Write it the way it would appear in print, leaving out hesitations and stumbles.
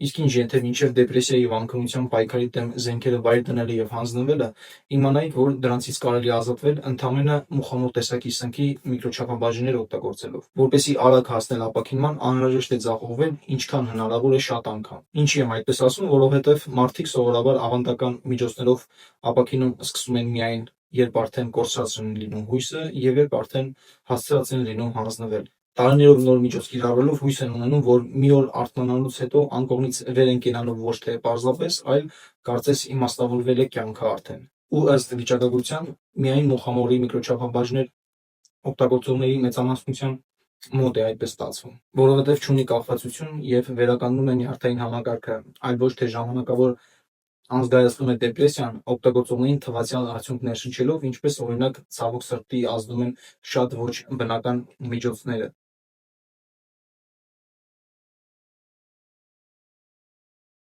Իսկ ինչ եթե մինչև դեպրեսիայի եւ անքնության պայքարի դեմ զենքերը վայր դնելը եւ հանձնվելը, իմանայիք, որ դրանցից կարելի է ազատվել ընդամենը մուխամոր տեսակի սնկի միկրոչափաբաժիններ օգտագործելով։ Որպեսզի արագ հասնել ապաքինման, անհրաժեշտ է ձախողվել ինչքան հնարավոր է շատ անգամ։ Ինչի եմ այդպես ասում, որովհետև մարդիկ սովորաբար ավանդական միջոցներով ապաքինում սկսում են միայն երբ արդեն կորցրած են լինում հույսը եւ երբ արդեն հասցրած են լինում հանձնվել։ Տարիներով նոր միջոց կիրառելով հույս են ունենում, որ մի օր արթնանալուց հետո անկողնից վեր են կենալու ոչ թե պարզապես, այլ կարծես իմաստավորվել է կյանքը արդեն։ Ու ըստ վիճակագրության միայն մոխամորի միկրոչափաբաժներ օգտագործողների մեծամասնության մոտ է այդպես ստացվում, որովհետև չունի կախվածություն եւ վերականգնում է նյարդային համակարգը, այլ ոչ թե ժամանակավոր անզգայացնում է դեպրեսիան, օգտագործողներին թվացյալ արդյունք ներշնչելով, ինչպես օրինակ ցավոք սրտի ազդում են շատ ոչ բնական միջոցները։